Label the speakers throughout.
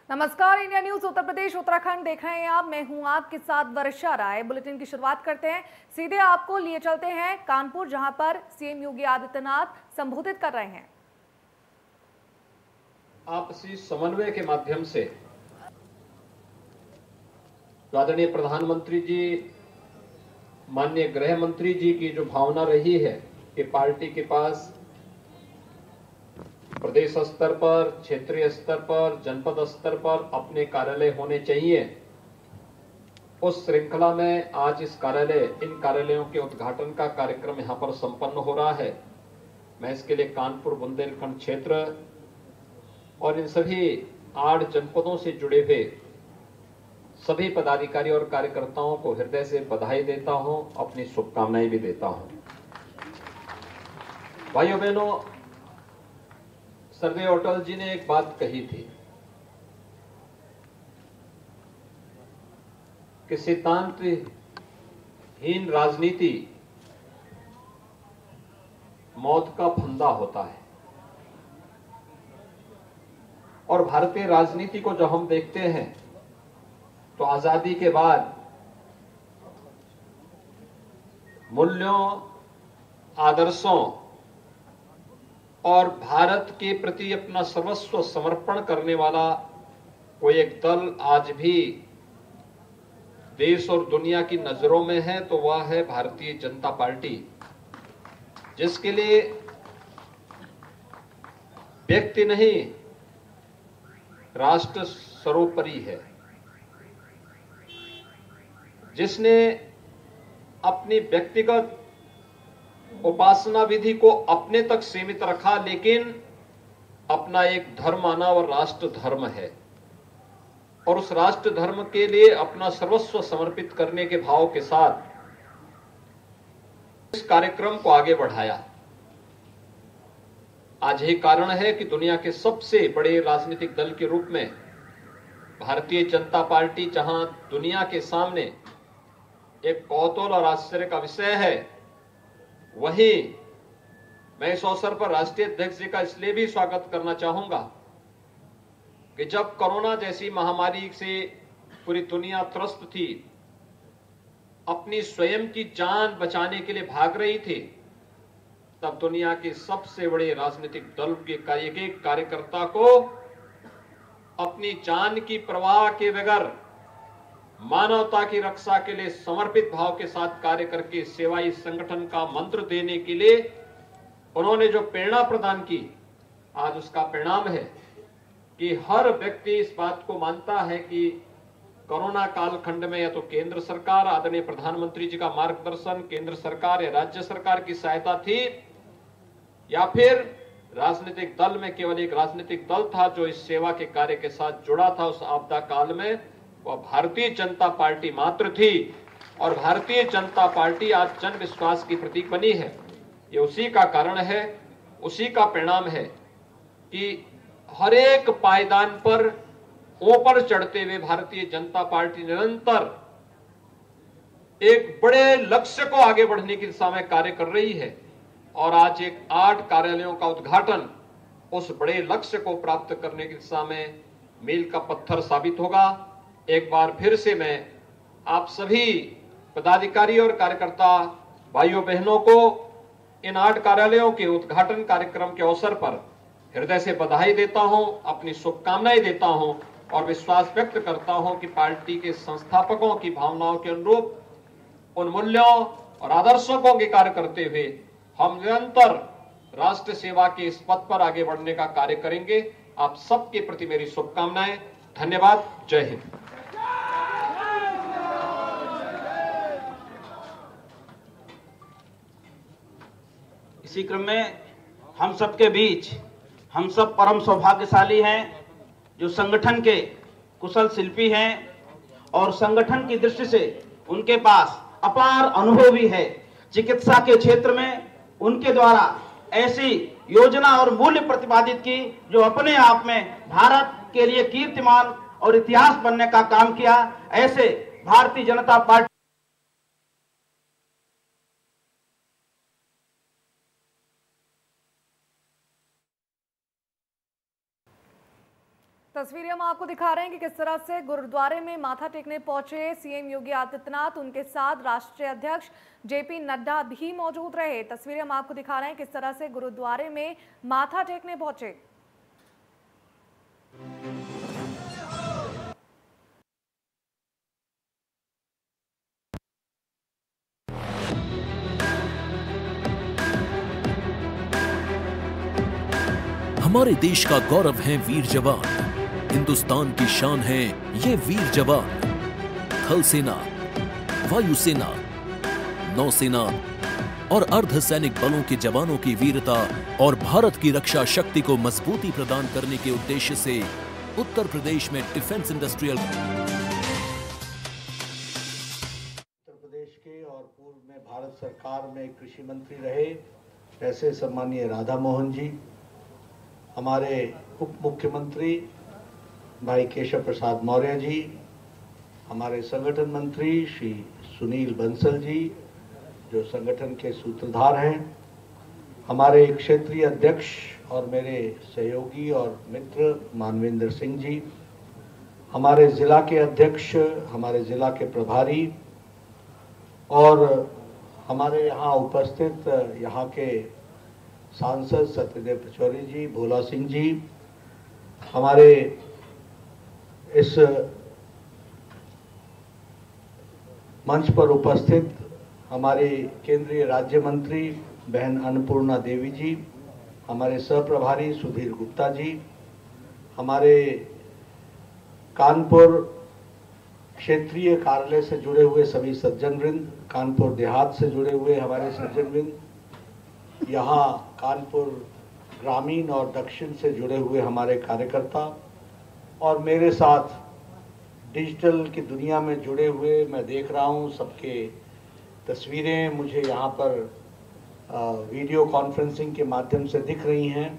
Speaker 1: नमस्कार, India news Uttar Pradesh Uttarakhand देख रहे हैं आप। मैं हूं आपके साथ वर्षा राय। बुलेटिन की शुरुआत करते हैं। सीधे आपको लिए चलते हैं कानपुर, जहां पर सीएम योगी आदित्यनाथ संबोधित कर रहे हैं।
Speaker 2: आपसी समन्वय के माध्यम से आदरणीय प्रधानमंत्री जी, माननीय गृह मंत्री जी की जो भावना रही है कि पार्टी के पास प्रदेश स्तर पर, क्षेत्रीय स्तर पर, जनपद स्तर पर अपने कार्यालय होने चाहिए, उस श्रृंखला में आज इन कार्यालयों के उद्घाटन का कार्यक्रम यहां पर संपन्न हो रहा है। मैं इसके लिए कानपुर बुंदेलखंड क्षेत्र और इन सभी 8 जनपदों से जुड़े हुए सभी पदाधिकारी और कार्यकर्ताओं को हृदय से बधाई देता हूं, अपनी शुभकामनाएं भी देता हूं। भाइयों बहनों, सर्वे अटल जी ने एक बात कही थी कि सिद्धांतहीन राजनीति मौत का फंदा होता है। और भारतीय राजनीति को जब हम देखते हैं तो आजादी के बाद मूल्यों, आदर्शों और भारत के प्रति अपना सर्वस्व समर्पण करने वाला कोई एक दल आज भी देश और दुनिया की नजरों में है तो वह है भारतीय जनता पार्टी, जिसके लिए व्यक्ति नहीं, राष्ट्र सर्वोपरि है, जिसने अपनी व्यक्तिगत उपासना विधि को अपने तक सीमित रखा, लेकिन अपना एक धर्म माना और राष्ट्र धर्म है, और उस राष्ट्र धर्म के लिए अपना सर्वस्व समर्पित करने के भाव के साथ इस कार्यक्रम को आगे बढ़ाया। आज यही कारण है कि दुनिया के सबसे बड़े राजनीतिक दल के रूप में भारतीय जनता पार्टी जहां दुनिया के सामने एक कौतूहल और आश्चर्य का विषय है, वहीं मैं इस अवसर पर राष्ट्रीय अध्यक्ष जी का इसलिए भी स्वागत करना चाहूंगा कि जब कोरोना जैसी महामारी से पूरी दुनिया त्रस्त थी, अपनी स्वयं की जान बचाने के लिए भाग रही थी, तब दुनिया के सबसे बड़े राजनीतिक दल के एक कार्यकर्ता को अपनी जान की परवाह के बगैर मानवता की रक्षा के लिए समर्पित भाव के साथ कार्य करके सेवाई संगठन का मंत्र देने के लिए उन्होंने जो प्रेरणा प्रदान की, आज उसका परिणाम है कि हर व्यक्ति इस बात को मानता है कि कोरोना कालखंड में या तो केंद्र सरकार, आदरणीय प्रधानमंत्री जी का मार्गदर्शन, केंद्र सरकार या राज्य सरकार की सहायता थी, या फिर राजनीतिक दल में केवल एक राजनीतिक दल था जो इस सेवा के कार्य के साथ जुड़ा था। उस आपदा काल में वह भारतीय जनता पार्टी मात्र थी, और भारतीय जनता पार्टी आज जन विश्वास की प्रतीक बनी है। ये उसी का कारण है, उसी का परिणाम है कि हर एक पायदान पर ऊपर चढ़ते हुए भारतीय जनता पार्टी निरंतर एक बड़े लक्ष्य को आगे बढ़ने की दिशा में कार्य कर रही है, और आज एक 8 कार्यालयों का उद्घाटन उस बड़े लक्ष्य को प्राप्त करने की दिशा में मील का पत्थर साबित होगा। एक बार फिर से मैं आप सभी पदाधिकारी और कार्यकर्ता भाइयों बहनों को इन 8 कार्यालयों के उद्घाटन कार्यक्रम के अवसर पर हृदय से बधाई देता हूं, अपनी शुभकामनाएं देता हूं और विश्वास व्यक्त करता हूं कि पार्टी के संस्थापकों की भावनाओं के अनुरूप उन मूल्यों और आदर्शों को अंगीकार करते हुए हम निरंतर राष्ट्र सेवा के इस पथ पर आगे बढ़ने का कार्य करेंगे। आप सबके प्रति मेरी शुभकामनाएं। धन्यवाद। जय हिंद।
Speaker 3: इसी क्रम में हम सबके बीच हम सब परम सौभाग्यशाली हैं जो संगठन के कुशल शिल्पी हैं और संगठन की दृष्टि से उनके पास अपार अनुभव भी है। चिकित्सा के क्षेत्र में उनके द्वारा ऐसी योजना और मूल्य प्रतिपादित की जो अपने आप में भारत के लिए कीर्तिमान और इतिहास बनने का काम किया। ऐसे भारतीय जनता पार्टी
Speaker 1: तस्वीरें हम आपको दिखा रहे हैं कि किस तरह से गुरुद्वारे में माथा टेकने पहुंचे सीएम योगी आदित्यनाथ, उनके साथ राष्ट्रीय अध्यक्ष जेपी नड्डा भी मौजूद रहे। तस्वीरें हम आपको दिखा रहे हैं किस तरह से गुरुद्वारे में माथा टेकने पहुंचे।
Speaker 4: हमारे देश का गौरव है वीर जवान, हिंदुस्तान की शान है ये वीर जवान। थल सेना, वायुसेना, नौसेना और अर्धसैनिक बलों के जवानों की वीरता और भारत की रक्षा शक्ति को मजबूती प्रदान करने के उद्देश्य से उत्तर प्रदेश में डिफेंस इंडस्ट्रियल
Speaker 5: उत्तर प्रदेश के और पूर्व में भारत सरकार में कृषि मंत्री रहे ऐसे सम्मानीय राधा मोहन जी, हमारे उप मुख्यमंत्री भाई केशव प्रसाद मौर्य जी, हमारे संगठन मंत्री श्री सुनील बंसल जी जो संगठन के सूत्रधार हैं, हमारे क्षेत्रीय अध्यक्ष और मेरे सहयोगी और मित्र मानवेंद्र सिंह जी, हमारे जिला के अध्यक्ष, हमारे जिला के प्रभारी और हमारे यहाँ उपस्थित यहाँ के सांसद सत्यदेव पचौरी जी, भोला सिंह जी, हमारे इस मंच पर उपस्थित हमारे केंद्रीय राज्य मंत्री बहन अन्नपूर्णा देवी जी, हमारे सहप्रभारी सुधीर गुप्ता जी, हमारे कानपुर क्षेत्रीय कार्यालय से जुड़े हुए सभी सज्जनवृंद, कानपुर देहात से जुड़े हुए हमारे सज्जनवृंद, यहाँ कानपुर ग्रामीण और दक्षिण से जुड़े हुए हमारे कार्यकर्ता और मेरे साथ डिजिटल की दुनिया में जुड़े हुए मैं देख रहा हूँ सबके तस्वीरें मुझे यहाँ पर वीडियो कॉन्फ्रेंसिंग के माध्यम से दिख रही हैं।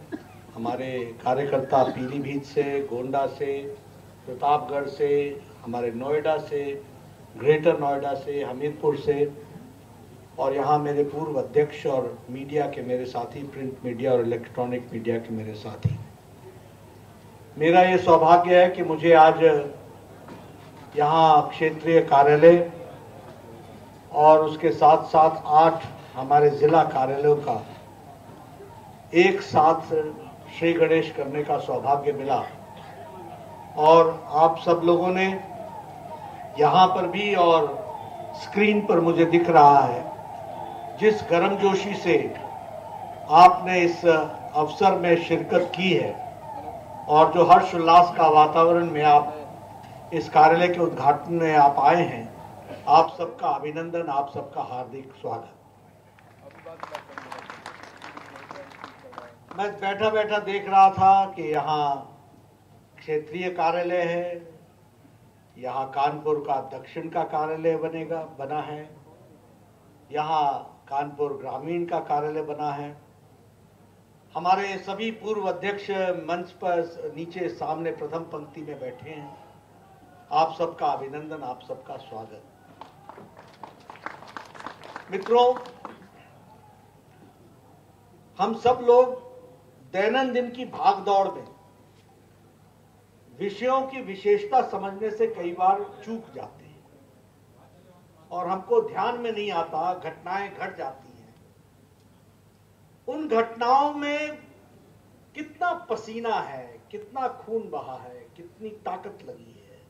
Speaker 5: हमारे कार्यकर्ता पीलीभीत से, गोंडा से, प्रतापगढ़ से, हमारे नोएडा से, ग्रेटर नोएडा से, हमीरपुर से और यहाँ मेरे पूर्व अध्यक्ष और मीडिया के मेरे साथी, प्रिंट मीडिया और इलेक्ट्रॉनिक मीडिया के मेरे साथी। मेरा ये सौभाग्य है कि मुझे आज यहाँ क्षेत्रीय कार्यालय और उसके साथ साथ 8 हमारे जिला कार्यालयों का एक साथ श्री गणेश करने का सौभाग्य मिला और आप सब लोगों ने यहाँ पर भी और स्क्रीन पर मुझे दिख रहा है जिस गर्मजोशी से आपने इस अवसर में शिरकत की है और जो हर्षोल्लास का वातावरण में आप इस कार्यालय के उद्घाटन में आप आए हैं, आप सबका अभिनंदन, आप सबका हार्दिक स्वागत। मैं बैठा बैठा देख रहा था कि यहाँ क्षेत्रीय कार्यालय है, यहाँ कानपुर का दक्षिण का कार्यालय बना है, यहाँ कानपुर ग्रामीण का कार्यालय बना है। हमारे सभी पूर्व अध्यक्ष मंच पर नीचे सामने प्रथम पंक्ति में बैठे हैं। आप सबका अभिनंदन, आप सबका स्वागत। मित्रों, हम सब लोग दैनंदिन की भागदौड़ में विषयों की विशेषता समझने से कई बार चूक जाते हैं और हमको ध्यान में नहीं आता, घटनाएं घट जाती हैं। उन घटनाओं में कितना पसीना है, कितना खून बहा है, कितनी ताकत लगी है,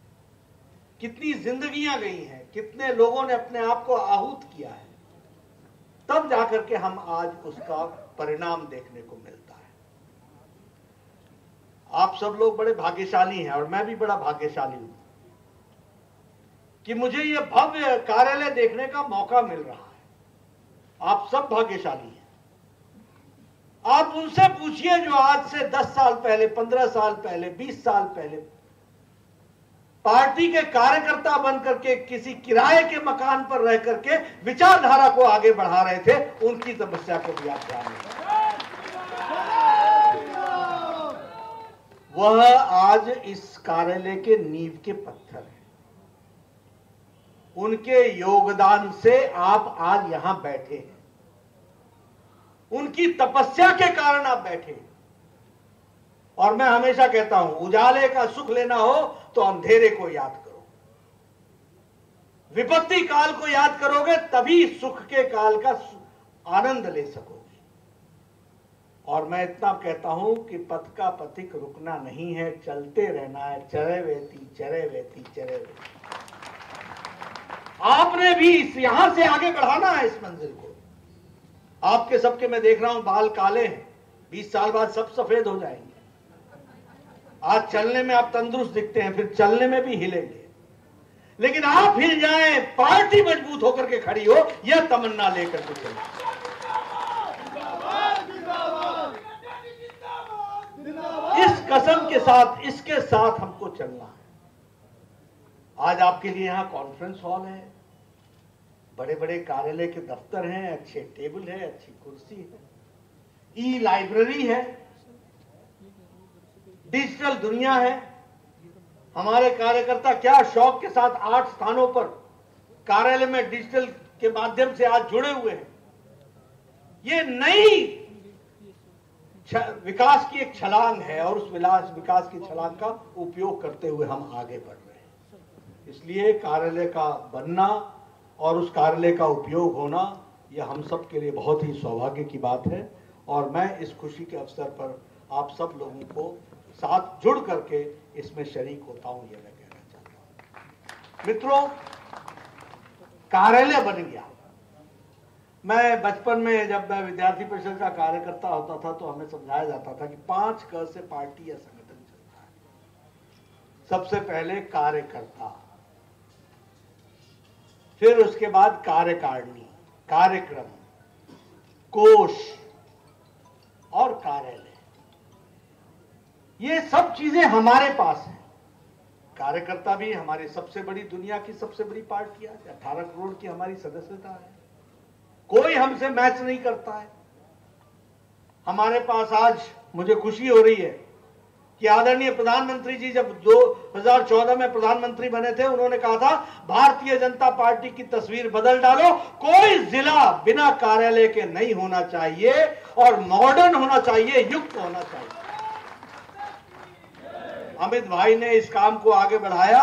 Speaker 5: कितनी जिंदगियां गई हैं, कितने लोगों ने अपने आप को आहूत किया है, तब जाकर के हम आज उसका परिणाम देखने को मिलता है। आप सब लोग बड़े भाग्यशाली हैं और मैं भी बड़ा भाग्यशाली हूं कि मुझे यह भव्य कार्यालय देखने का मौका मिल रहा है। आप सब भाग्यशाली हैं। आप उनसे पूछिए जो आज से 10 साल पहले, 15 साल पहले, 20 साल पहले पार्टी के कार्यकर्ता बन करके किसी किराए के मकान पर रह करके विचारधारा को आगे बढ़ा रहे थे, उनकी तपस्या को भी आप ध्यान रखें। वह आज इस कार्यालय के नींव के पत्थर हैं। उनके योगदान से आप आज यहां बैठे हैं, उनकी तपस्या के कारण आप बैठे हैं। और मैं हमेशा कहता हूं, उजाले का सुख लेना हो तो अंधेरे को याद करो, विपत्ति काल को याद करोगे तभी सुख के काल का आनंद ले सकोगे। और मैं इतना कहता हूं कि पथ का पथिक रुकना नहीं है, चलते रहना है, चरे वेती चरे वेती चरे वेती। आपने भी यहां से आगे बढ़ाना है इस मंजिल को। आपके सबके मैं देख रहा हूं बाल काले हैं, 20 साल बाद सब सफेद हो जाएंगे। आज चलने में आप तंदुरुस्त दिखते हैं, फिर चलने में भी हिलेंगे, लेकिन आप हिल जाएं, पार्टी मजबूत होकर के खड़ी हो, यह तमन्ना लेकर के चलिए। इस कसम के साथ, इसके साथ हमको चलना है। आज आपके लिए यहां कॉन्फ्रेंस हॉल है, बड़े बड़े कार्यालय के दफ्तर हैं, अच्छे टेबल है, अच्छी कुर्सी है, ई लाइब्रेरी है, डिजिटल दुनिया है। हमारे कार्यकर्ता क्या शौक के साथ 8 स्थानों पर कार्यालय में डिजिटल के माध्यम से आज जुड़े हुए हैं। ये नई विकास की एक छलांग है और उस विकास की छलांग का उपयोग करते हुए हम आगे बढ़ रहे हैं। इसलिए कार्यालय का बनना और उस कार्यालय का उपयोग होना, यह हम सब के लिए बहुत ही सौभाग्य की बात है। और मैं इस खुशी के अवसर पर आप सब लोगों को साथ जुड़ करके इसमें शरीक होता हूं, यह मैं कहना चाहता हूं। मित्रों, कार्यालय बन गया। मैं बचपन में जब मैं विद्यार्थी परिषद का कार्यकर्ता होता था तो हमें समझाया जाता था कि 5 क से पार्टी या संगठन चलता है। सबसे पहले कार्यकर्ता, फिर उसके बाद कार्यकारिणी, कार्यक्रम, कोष और कार्यालय। ये सब चीजें हमारे पास हैं। कार्यकर्ता भी हमारी सबसे बड़ी, दुनिया की सबसे बड़ी पार्टी है, 18 करोड़ की हमारी सदस्यता है, कोई हमसे मैच नहीं करता है। हमारे पास आज मुझे खुशी हो रही है कि आदरणीय प्रधानमंत्री जी जब 2014 में प्रधानमंत्री बने थे, उन्होंने कहा था भारतीय जनता पार्टी की तस्वीर बदल डालो, कोई जिला बिना कार्यालय के नहीं होना चाहिए और मॉडर्न होना चाहिए, युक्त होना चाहिए। अमित भाई ने इस काम को आगे बढ़ाया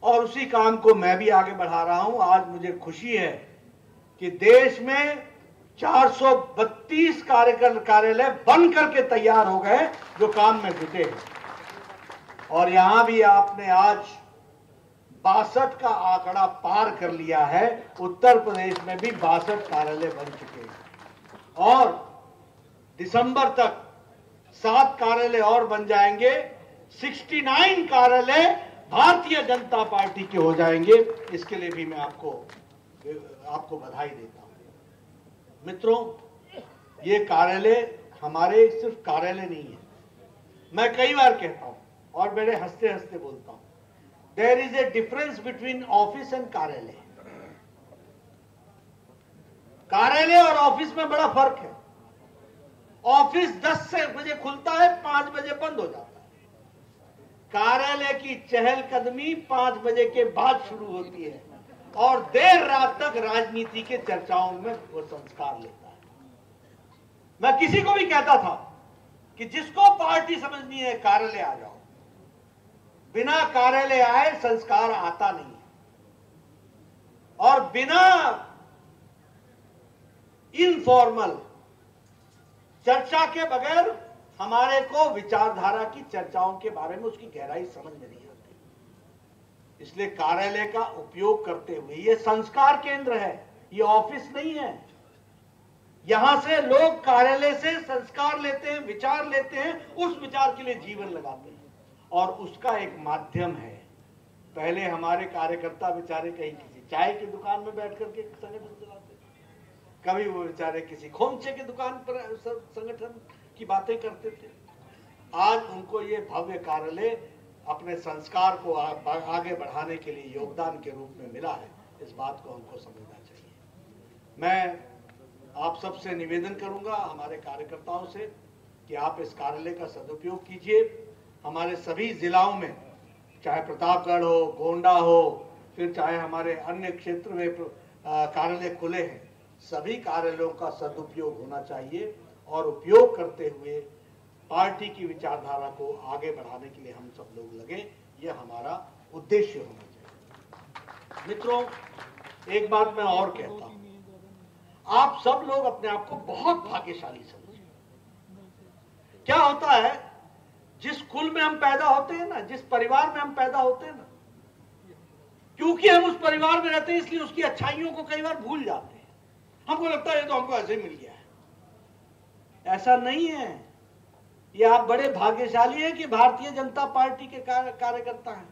Speaker 5: और उसी काम को मैं भी आगे बढ़ा रहा हूं। आज मुझे खुशी है कि देश में 432 कार्यालय बन करके तैयार हो गए जो काम में जुटे हैं। और यहां भी आपने आज 62 का आंकड़ा पार कर लिया है। उत्तर प्रदेश में भी 62 कार्यालय बन चुके हैं और दिसंबर तक 7 कार्यालय और बन जाएंगे। 69 कार्यालय भारतीय जनता पार्टी के हो जाएंगे। इसके लिए भी मैं आपको बधाई देता हूं। मित्रों, ये कार्यालय हमारे सिर्फ कार्यालय नहीं है। मैं कई बार कहता हूं और बड़े हंसते हंसते बोलता हूं, there is a difference between office and कार्यालय। कार्यालय और ऑफिस में बड़ा फर्क है। ऑफिस 10 बजे खुलता है, 5 बजे बंद हो जाता है। कार्यालय की चहलकदमी 5 बजे के बाद शुरू होती है और देर रात तक राजनीति के चर्चाओं में वो संस्कार लेता है। मैं किसी को भी कहता था कि जिसको पार्टी समझनी है कार्यालय आ जाओ, बिना कार्यालय आए संस्कार आता नहीं है। और बिना इनफॉर्मल चर्चा के बगैर हमारे को विचारधारा की चर्चाओं के बारे में उसकी गहराई समझ में नहीं आती। इसलिए कार्यालय का उपयोग करते हुए, ये संस्कार केंद्र है, ये ऑफिस नहीं है। यहां से लोग कार्यालय से संस्कार लेते हैं, विचार लेते हैं, उस विचार के लिए जीवन लगाते हैं और उसका एक माध्यम है। पहले हमारे कार्यकर्ता बेचारे कहीं किसी चाय की दुकान में बैठ करके संगठन चलाते थे, कभी वो बेचारे किसी खोमचे की दुकान पर संगठन की बातें करते थे। आज उनको ये भव्य कार्यालय अपने संस्कार को आगे बढ़ाने के लिए योगदान के रूप में मिला है। इस बात को हमको समझना चाहिए। मैं आप सबसे निवेदन करूंगा, हमारे कार्यकर्ताओं से, कि आप इस कार्यालय का सदुपयोग कीजिए। हमारे सभी जिलाओं में, चाहे प्रतापगढ़ हो, गोंडा हो, फिर चाहे हमारे अन्य क्षेत्र में कार्यालय खुले हैं, सभी कार्यालयों का सदुपयोग होना चाहिए और उपयोग करते हुए पार्टी की विचारधारा को आगे बढ़ाने के लिए हम सब लोग लगे, ये हमारा उद्देश्य होना चाहिए। मित्रों, एक बात मैं और कहता हूं, आप सब लोग अपने आप को बहुत भाग्यशाली समझें। क्या होता है, जिस कुल में हम पैदा होते हैं ना, जिस परिवार में हम पैदा होते हैं ना, क्योंकि हम उस परिवार में रहते हैं इसलिए उसकी अच्छाइयों को कई बार भूल जाते हैं। हमको लगता है ये तो हमको ऐसे ही मिल गया है। ऐसा नहीं है। ये आप बड़े भाग्यशाली हैं कि भारतीय जनता पार्टी के कार्यकर्ता हैं,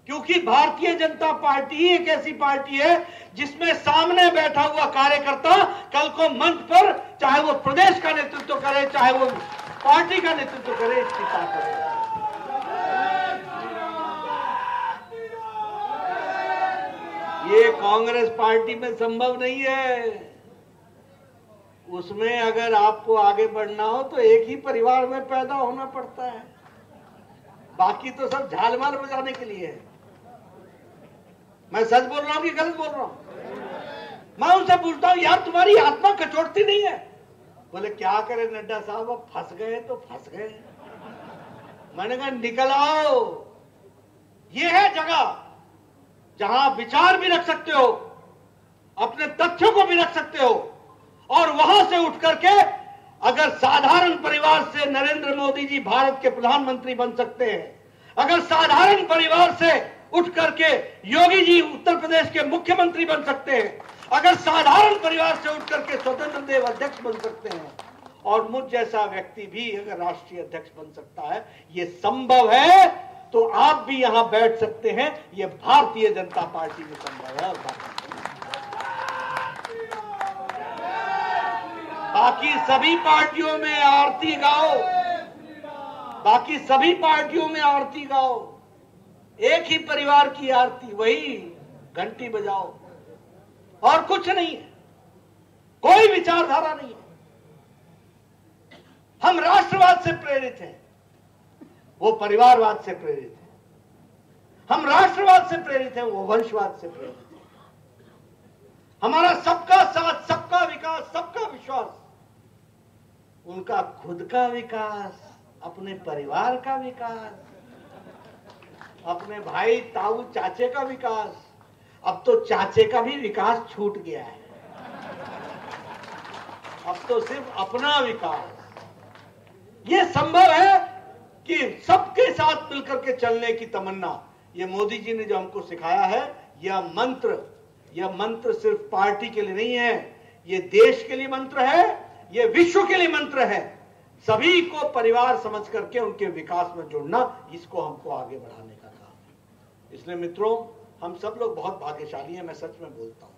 Speaker 5: क्योंकि भारतीय जनता पार्टी ही एक ऐसी पार्टी है जिसमें सामने बैठा हुआ कार्यकर्ता कल को मंच पर, चाहे वो प्रदेश का नेतृत्व करे, चाहे वो पार्टी का नेतृत्व करे, इसकी ताकत है। ये कांग्रेस पार्टी में संभव नहीं है। उसमें अगर आपको आगे बढ़ना हो तो एक ही परिवार में पैदा होना पड़ता है, बाकी तो सब झालमाल बजाने के लिए है। मैं सच बोल रहा हूं कि गलत बोल रहा हूं? मैं उनसे पूछता हूं, यार तुम्हारी आत्मा कचोटती नहीं है? बोले क्या करें नड्डा साहब, अब फंस गए तो फंस गए। मैंने कहा निकल आओ, ये है जगह जहां आप विचार भी रख सकते हो, अपने तथ्यों को भी रख सकते हो, और वहां से उठ करके अगर साधारण परिवार से नरेंद्र मोदी जी भारत के प्रधानमंत्री बन सकते हैं, अगर साधारण परिवार से उठ करके योगी जी उत्तर प्रदेश के मुख्यमंत्री बन सकते हैं, अगर साधारण परिवार से उठ करके स्वतंत्र देव अध्यक्ष बन सकते हैं, और मुझ जैसा व्यक्ति भी अगर राष्ट्रीय अध्यक्ष बन सकता है, ये संभव है, तो आप भी यहां बैठ सकते हैं। ये भारतीय जनता पार्टी में संभव है। और बाकी सभी पार्टियों में आरती गाओ, बाकी सभी पार्टियों में आरती गाओ, एक ही परिवार की आरती, वही घंटी बजाओ, और कुछ नहीं है, कोई विचारधारा नहीं है। हम राष्ट्रवाद से प्रेरित हैं, वो परिवारवाद से प्रेरित है। हम राष्ट्रवाद से प्रेरित हैं, वो वंशवाद से प्रेरित है। हमारा सबका साथ, सबका विकास, सबका विश्वास, उनका खुद का विकास, अपने परिवार का विकास, अपने भाई ताऊ चाचे का विकास। अब तो चाचे का भी विकास छूट गया है, अब तो सिर्फ अपना विकास। ये संभव है कि सबके साथ मिलकर के चलने की तमन्ना, ये मोदी जी ने जो हमको सिखाया है, यह मंत्र सिर्फ पार्टी के लिए नहीं है, ये देश के लिए मंत्र है, ये विश्व के लिए मंत्र है। सभी को परिवार समझ करके उनके विकास में जोड़ना, इसको हमको आगे बढ़ाने का काम है। इसलिए मित्रों, हम सब लोग बहुत भाग्यशाली हैं। मैं सच में बोलता हूं,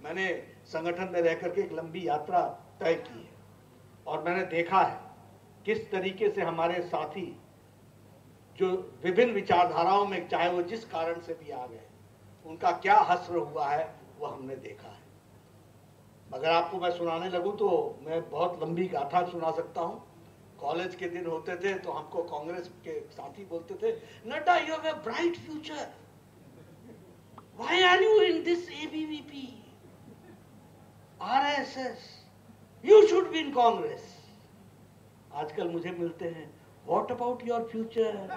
Speaker 5: मैंने संगठन में रह करके एक लंबी यात्रा तय की है, और मैंने देखा है किस तरीके से हमारे साथी जो विभिन्न विचारधाराओं में, चाहे वो जिस कारण से भी आ गए, उनका क्या हश्र हुआ है, वो हमने देखा है। अगर आपको मैं सुनाने लगूं तो मैं बहुत लंबी गाथा सुना सकता हूं। कॉलेज के दिन होते थे तो हमको कांग्रेस के साथी बोलते थे, Nadda you have a bright future, why are you in this ABVP, RSS, you should be in Congress. आजकल मुझे मिलते हैं, व्हाट अबाउट योर फ्यूचर?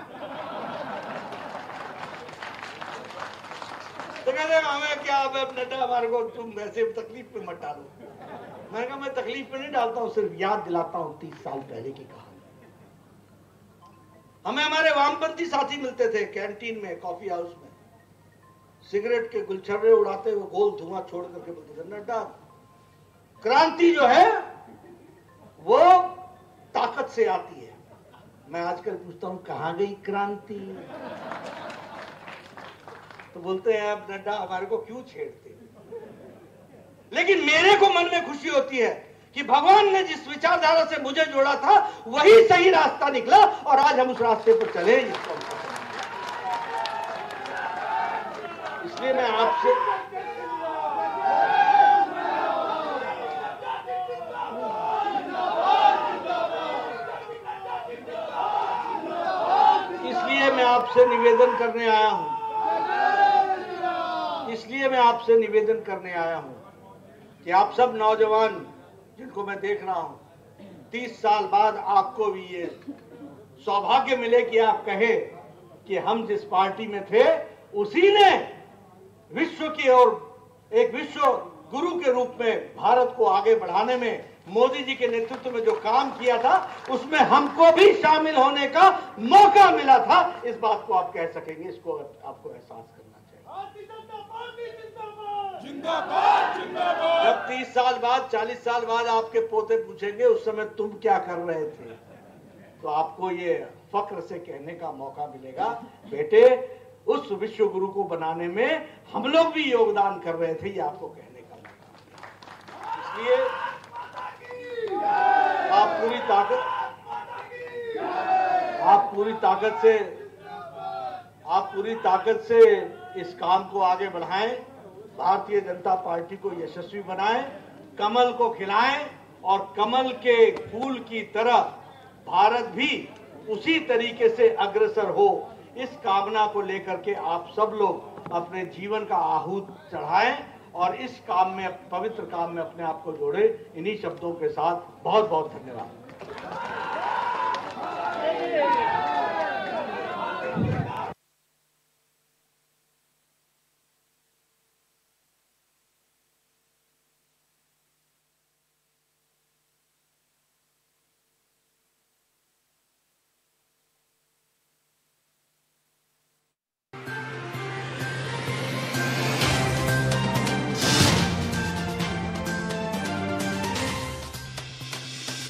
Speaker 5: तो कहते हैं हमें क्या, नड्डा हमारे को तुम ऐसे तकलीफ में मत डालो। मैंने कहा मैं तकलीफ में नहीं डालता हूं, सिर्फ याद दिलाता हूं 30 साल पहले की कहानी। हमें हमारे वामपंथी साथी मिलते थे कैंटीन में, कॉफी हाउस में, सिगरेट के गुलछर्रे उड़ाते हुए गोल धुआं छोड़ करके बोलते थे, नड्डा क्रांति जो है वो ताकत से आती है। मैं आजकल पूछता हूं कहां गई क्रांति? तो बोलते हैं अब नड्डा हमारे को क्यों छेड़ते। लेकिन मेरे को मन में खुशी होती है कि भगवान ने जिस विचारधारा से मुझे जोड़ा था वही सही रास्ता निकला, और आज हम उस रास्ते पर चले। इसलिए मैं आपसे निवेदन करने आया हूं, इसलिए मैं आपसे निवेदन करने आया हूं कि आप सब नौजवान जिनको मैं देख रहा हूं, 30 साल बाद आपको भी ये सौभाग्य मिले कि आप कहे कि हम जिस पार्टी में थे उसी ने विश्व की और एक विश्व गुरु के रूप में भारत को आगे बढ़ाने में मोदी जी के नेतृत्व में जो काम किया था उसमें हमको भी शामिल होने का मौका मिला था। इस बात को आप कह सकेंगे, इसको आपको एहसास करना चाहिए। जब 30 साल बाद 40 साल बाद आपके पोते पूछेंगे उस समय तुम क्या कर रहे थे, तो आपको ये फक्र से कहने का मौका मिलेगा, बेटे उस विश्व गुरु को बनाने में हम लोग भी योगदान कर रहे थे, ये आपको कहने का मौका। इसलिए आप पूरी ताकत से इस काम को आगे बढ़ाएं, भारतीय जनता पार्टी को यशस्वी बनाएं, कमल को खिलाएं और कमल के फूल की तरह भारत भी उसी तरीके से अग्रसर हो। इस कामना को लेकर के आप सब लोग अपने जीवन का आहूत चढ़ाएं और इस काम में, पवित्र काम में अपने आप को जोड़े। इन्हीं शब्दों के साथ बहुत बहुत धन्यवाद।